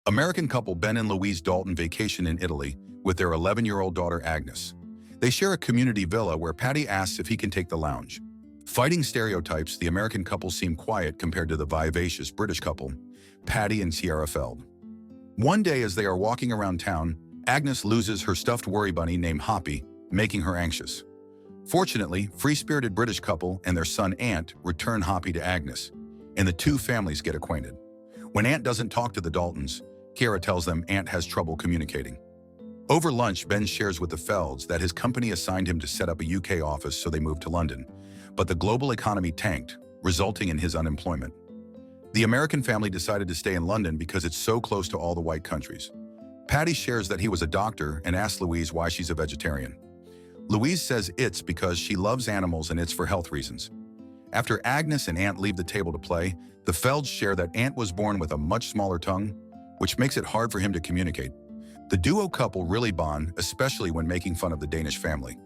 American couple Ben and Louise Dalton vacation in Italy with their 11-year-old daughter Agnes. They share a community villa where Patty asks if he can take the lounge. Fighting stereotypes, the American couple seem quiet compared to the vivacious British couple, Patty and Ciara Feld. One day as they are walking around town, Agnes loses her stuffed worry bunny named Hoppy, making her anxious. Fortunately, free-spirited British couple and their son Ant return Hoppy to Agnes, and the two families get acquainted. When Ant doesn't talk to the Daltons, Ciara tells them Ant has trouble communicating. Over lunch, Ben shares with the Felds that his company assigned him to set up a UK office, so they moved to London. But the global economy tanked, resulting in his unemployment. The American family decided to stay in London because it's so close to all the white countries. Patty shares that he was a doctor and asks Louise why she's a vegetarian. Louise says it's because she loves animals and it's for health reasons. After Agnes and Ant leave the table to play, the Felds share that Ant was born with a much smaller tongue, which makes it hard for him to communicate. The duo couple really bond, especially when making fun of the Danish family.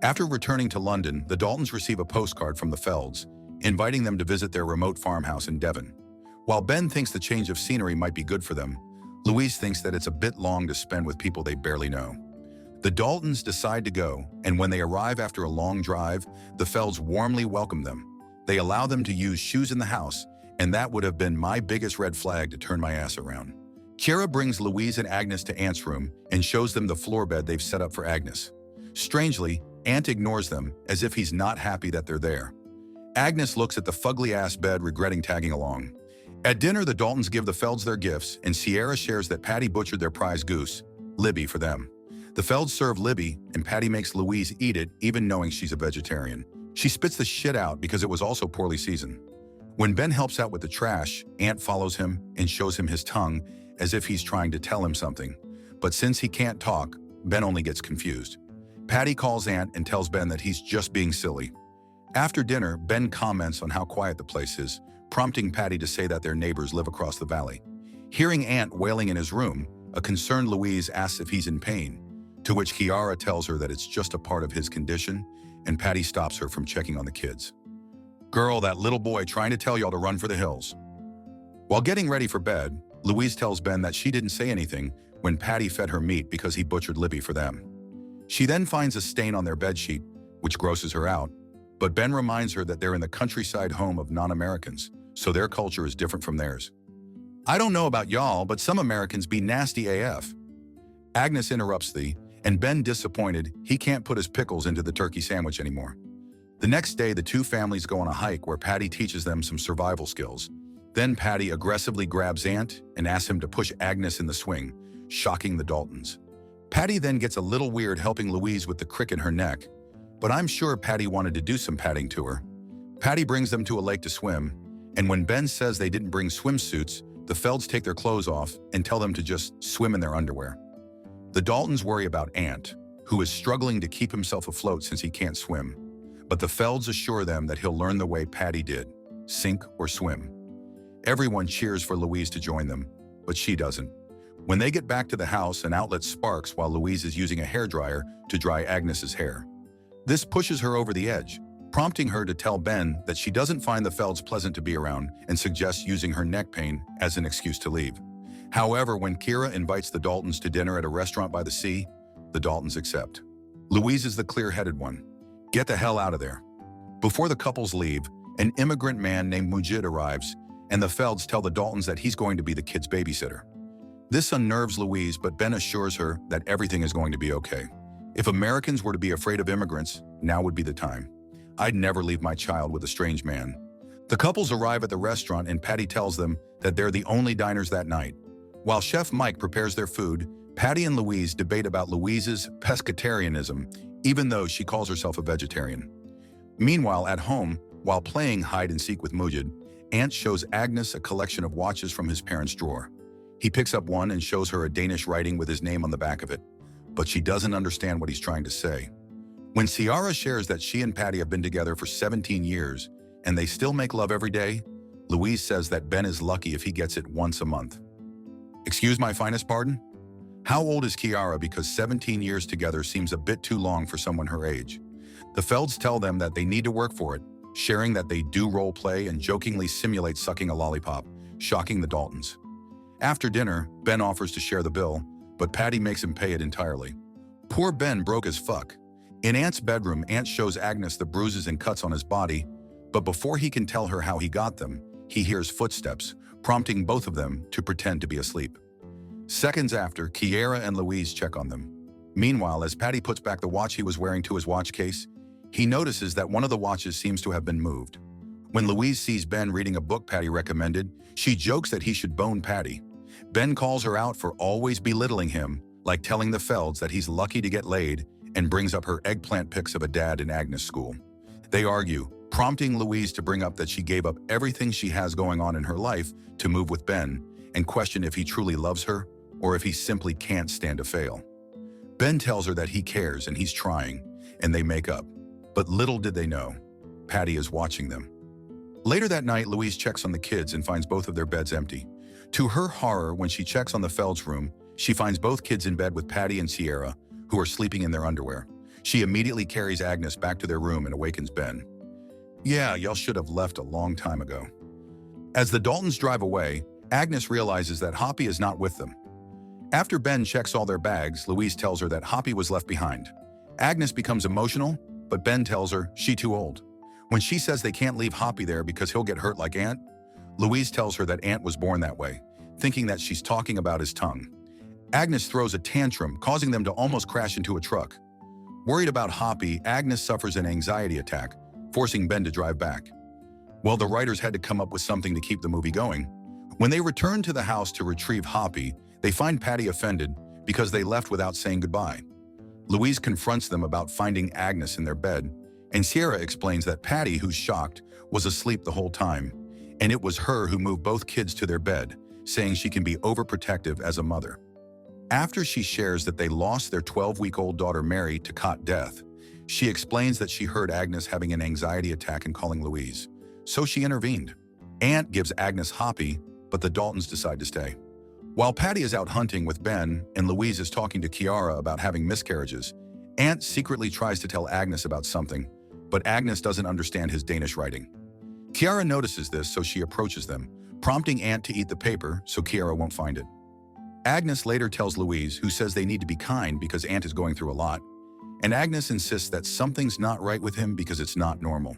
After returning to London, the Daltons receive a postcard from the Felds, inviting them to visit their remote farmhouse in Devon. While Ben thinks the change of scenery might be good for them, Louise thinks that it's a bit long to spend with people they barely know. The Daltons decide to go, and when they arrive after a long drive, the Felds warmly welcome them. They allow them to use shoes in the house, and that would have been my biggest red flag to turn my ass around. Ciara brings Louise and Agnes to Ant's room and shows them the floor bed they've set up for Agnes. Strangely, Ant ignores them, as if he's not happy that they're there. Agnes looks at the fugly-ass bed, regretting tagging along. At dinner, the Daltons give the Felds their gifts, and Ciara shares that Patty butchered their prize goose, Libby, for them. The Felds serve Libby, and Patty makes Louise eat it, even knowing she's a vegetarian. She spits the shit out because it was also poorly seasoned. When Ben helps out with the trash, Ant follows him and shows him his tongue, as if he's trying to tell him something. But since he can't talk, Ben only gets confused. Patty calls Ant and tells Ben that he's just being silly. After dinner, Ben comments on how quiet the place is, prompting Patty to say that their neighbors live across the valley. Hearing Ant wailing in his room, a concerned Louise asks if he's in pain, to which Ciara tells her that it's just a part of his condition, and Patty stops her from checking on the kids. "Girl, that little boy trying to tell y'all to run for the hills." While getting ready for bed, Louise tells Ben that she didn't say anything when Patty fed her meat because he butchered Libby for them. She then finds a stain on their bedsheet, which grosses her out, but Ben reminds her that they're in the countryside home of non-Americans, so their culture is different from theirs. "I don't know about y'all, but some Americans be nasty AF." Agnes interrupts and Ben, disappointed, he can't put his pickles into the turkey sandwich anymore. The next day, the two families go on a hike where Patty teaches them some survival skills. Then Patty aggressively grabs Ant and asks him to push Agnes in the swing, shocking the Daltons. Patty then gets a little weird helping Louise with the crick in her neck, but I'm sure Patty wanted to do some patting to her. Patty brings them to a lake to swim, and when Ben says they didn't bring swimsuits, the Felds take their clothes off and tell them to just swim in their underwear. The Daltons worry about Ant, who is struggling to keep himself afloat since he can't swim, but the Felds assure them that he'll learn the way Patty did, sink or swim. Everyone cheers for Louise to join them, but she doesn't. When they get back to the house, an outlet sparks while Louise is using a hairdryer to dry Agnes's hair. This pushes her over the edge, prompting her to tell Ben that she doesn't find the Felds pleasant to be around and suggests using her neck pain as an excuse to leave. However, when Ciara invites the Daltons to dinner at a restaurant by the sea, the Daltons accept. Louise is the clear-headed one. Get the hell out of there. Before the couples leave, an immigrant man named Mujid arrives, and the Felds tell the Daltons that he's going to be the kids' babysitter. This unnerves Louise, but Ben assures her that everything is going to be okay. If Americans were to be afraid of immigrants, now would be the time. I'd never leave my child with a strange man. The couples arrive at the restaurant and Patty tells them that they're the only diners that night. While Chef Mike prepares their food, Patty and Louise debate about Louise's pescatarianism, even though she calls herself a vegetarian. Meanwhile, at home, while playing hide-and-seek with Mujid, Ant shows Agnes a collection of watches from his parents' drawer. He picks up one and shows her a Danish writing with his name on the back of it, but she doesn't understand what he's trying to say. When Ciara shares that she and Patty have been together for 17 years and they still make love every day, Louise says that Ben is lucky if he gets it once a month. Excuse my finest pardon? How old is Ciara, because 17 years together seems a bit too long for someone her age? The Felds tell them that they need to work for it, sharing that they do role play and jokingly simulate sucking a lollipop, shocking the Daltons. After dinner, Ben offers to share the bill, but Patty makes him pay it entirely. Poor Ben broke as fuck. In Ant's bedroom, Ant shows Agnes the bruises and cuts on his body, but before he can tell her how he got them, he hears footsteps, prompting both of them to pretend to be asleep. Seconds after, Kiara and Louise check on them. Meanwhile, as Patty puts back the watch he was wearing to his watch case, he notices that one of the watches seems to have been moved. When Louise sees Ben reading a book Patty recommended, she jokes that he should bone Patty. Ben calls her out for always belittling him, like telling the Felds that he's lucky to get laid, and brings up her eggplant pics of a dad in Agnes' school. They argue, prompting Louise to bring up that she gave up everything she has going on in her life to move with Ben, and question if he truly loves her or if he simply can't stand to fail. Ben tells her that he cares and he's trying, and they make up. But little did they know, Patty is watching them. Later that night, Louise checks on the kids and finds both of their beds empty. To her horror, when she checks on the Feld's room, she finds both kids in bed with Patty and Sierra, who are sleeping in their underwear. She immediately carries Agnes back to their room and awakens Ben. "Yeah, y'all should have left a long time ago." As the Daltons drive away, Agnes realizes that Hoppy is not with them. After Ben checks all their bags, Louise tells her that Hoppy was left behind. Agnes becomes emotional, but Ben tells her she's too old. When she says they can't leave Hoppy there because he'll get hurt like Ant, Louise tells her that Ant was born that way, thinking that she's talking about his tongue. Agnes throws a tantrum, causing them to almost crash into a truck. Worried about Hoppy, Agnes suffers an anxiety attack, forcing Ben to drive back. Well, the writers had to come up with something to keep the movie going. When they return to the house to retrieve Hoppy, they find Patty offended because they left without saying goodbye. Louise confronts them about finding Agnes in their bed, and Sierra explains that Patty, who's shocked, was asleep the whole time, and it was her who moved both kids to their bed, saying she can be overprotective as a mother. After she shares that they lost their 12-week-old daughter Mary to cot death, she explains that she heard Agnes having an anxiety attack and calling Louise, so she intervened. Ant gives Agnes Hoppy, but the Daltons decide to stay. While Patty is out hunting with Ben and Louise is talking to Kiara about having miscarriages, Ant secretly tries to tell Agnes about something, but Agnes doesn't understand his Danish writing. Kiara notices this, so she approaches them, prompting Ant to eat the paper so Kiara won't find it. Agnes later tells Louise, who says they need to be kind because Ant is going through a lot, and Agnes insists that something's not right with him because it's not normal.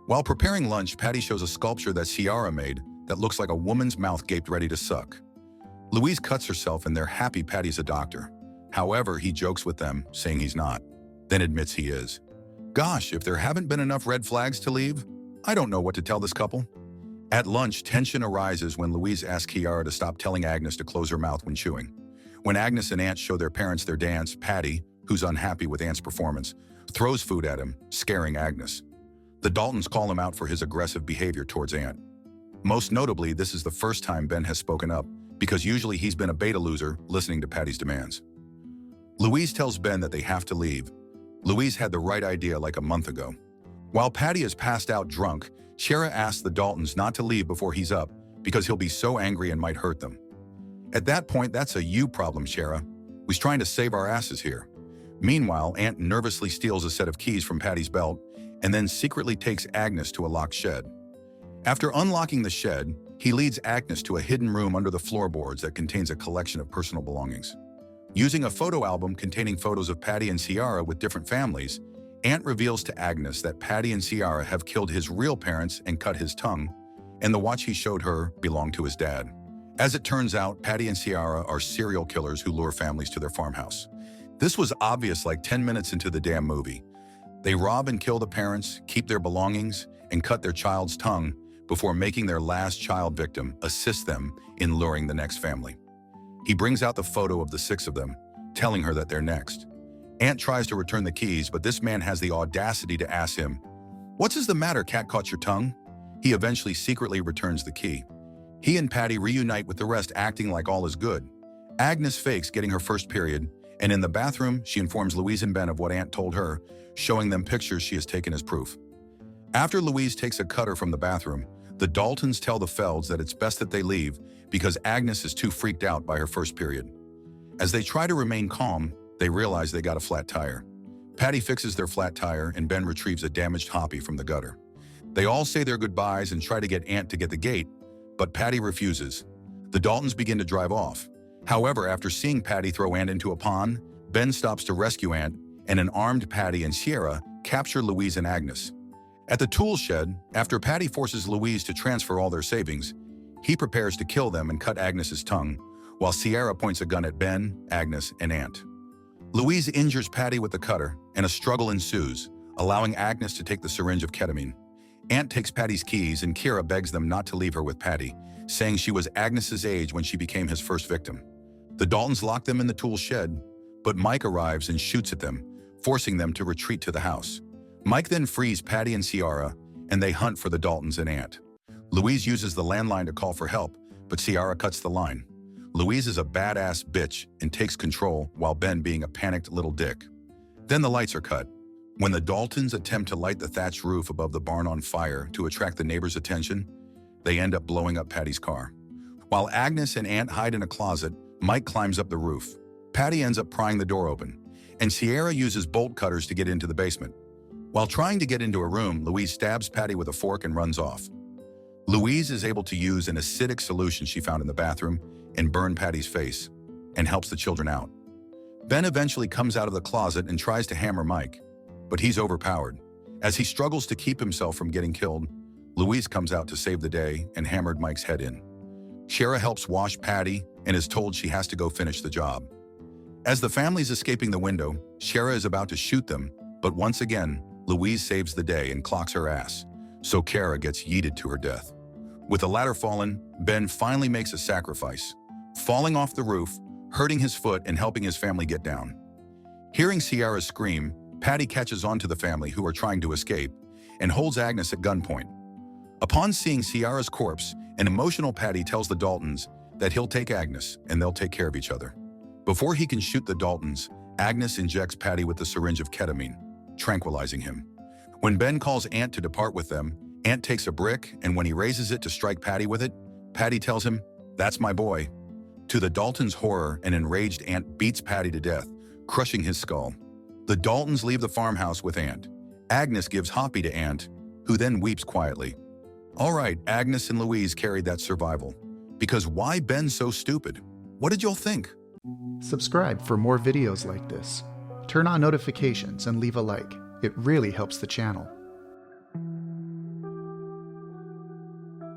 While preparing lunch, Patty shows a sculpture that Sierra made that looks like a woman's mouth gaped ready to suck. Louise cuts herself and they're happy Patty's a doctor. However, he jokes with them, saying he's not, then admits he is. Gosh, if there haven't been enough red flags to leave, I don't know what to tell this couple. At lunch, tension arises when Louise asks Kiara to stop telling Agnes to close her mouth when chewing. When Agnes and Ant show their parents their dance, Patty, who's unhappy with Ant's performance, throws food at him, scaring Agnes. The Daltons call him out for his aggressive behavior towards Ant. Most notably, this is the first time Ben has spoken up, because usually he's been a beta loser listening to Patty's demands. Louise tells Ben that they have to leave. Louise had the right idea like a month ago. While Patty is passed out drunk, Shara asks the Daltons not to leave before he's up because he'll be so angry and might hurt them. At that point, that's a you problem, Shara. We's trying to save our asses here. Meanwhile, Ant nervously steals a set of keys from Patty's belt and then secretly takes Agnes to a locked shed. After unlocking the shed, he leads Agnes to a hidden room under the floorboards that contains a collection of personal belongings. Using a photo album containing photos of Patty and Ciara with different families, Ant reveals to Agnes that Patty and Ciara have killed his real parents and cut his tongue, and the watch he showed her belonged to his dad. As it turns out, Patty and Ciara are serial killers who lure families to their farmhouse. This was obvious like 10 minutes into the damn movie. They rob and kill the parents, keep their belongings, and cut their child's tongue before making their last child victim assist them in luring the next family. He brings out the photo of the 6 of them, telling her that they're next. Ant tries to return the keys, but this man has the audacity to ask him, "What's the matter, cat caught your tongue?" He eventually secretly returns the key. He and Patty reunite with the rest, acting like all is good. Agnes fakes getting her first period, and in the bathroom, she informs Louise and Ben of what Ant told her, showing them pictures she has taken as proof. After Louise takes a cutter from the bathroom, the Daltons tell the Felds that it's best that they leave because Agnes is too freaked out by her first period. As they try to remain calm, they realize they got a flat tire. Patty fixes their flat tire and Ben retrieves a damaged Hoppy from the gutter. They all say their goodbyes and try to get Ant to get the gate, but Patty refuses. The Daltons begin to drive off. However, after seeing Patty throw Ant into a pond, Ben stops to rescue Ant, and an armed Patty and Sierra capture Louise and Agnes. At the tool shed, after Patty forces Louise to transfer all their savings, he prepares to kill them and cut Agnes's tongue, while Sierra points a gun at Ben, Agnes, and Ant. Louise injures Patty with the cutter, and a struggle ensues, allowing Agnes to take the syringe of ketamine. Ant takes Patty's keys, and Kira begs them not to leave her with Patty, saying she was Agnes's age when she became his first victim. The Daltons lock them in the tool shed, but Mike arrives and shoots at them, forcing them to retreat to the house. Mike then frees Patty and Sierra, and they hunt for the Daltons and Ant. Louise uses the landline to call for help, but Sierra cuts the line. Louise is a badass bitch and takes control, while Ben being a panicked little dick. Then the lights are cut. When the Daltons attempt to light the thatched roof above the barn on fire to attract the neighbors' attention, they end up blowing up Patty's car. While Agnes and Ant hide in a closet, Mike climbs up the roof. Patty ends up prying the door open, and Sierra uses bolt cutters to get into the basement. While trying to get into a room, Louise stabs Patty with a fork and runs off. Louise is able to use an acidic solution she found in the bathroom and burn Patty's face, and helps the children out. Ben eventually comes out of the closet and tries to hammer Mike, but he's overpowered. As he struggles to keep himself from getting killed, Louise comes out to save the day and hammered Mike's head in. Sierra helps wash Patty and is told she has to go finish the job. As the family's escaping the window, Sierra is about to shoot them, but once again, Louise saves the day and clocks her ass, so Kara gets yeeted to her death. With the ladder fallen, Ben finally makes a sacrifice, falling off the roof, hurting his foot and helping his family get down. Hearing Sierra scream, Patty catches on to the family who are trying to escape and holds Agnes at gunpoint. Upon seeing Sierra's corpse, an emotional Patty tells the Daltons that he'll take Agnes and they'll take care of each other. Before he can shoot the Daltons, Agnes injects Patty with the syringe of ketamine, tranquilizing him. When Ben calls Ant to depart with them, Ant takes a brick, and when he raises it to strike Patty with it, Patty tells him, "That's my boy." To the Daltons' horror, an enraged Ant beats Patty to death, crushing his skull. The Daltons leave the farmhouse with Ant. Agnes gives Hoppy to Ant, who then weeps quietly. All right, Agnes and Louise carried that survival. Because why Ben so stupid? What did y'all think? Subscribe for more videos like this. Turn on notifications and leave a like. It really helps the channel.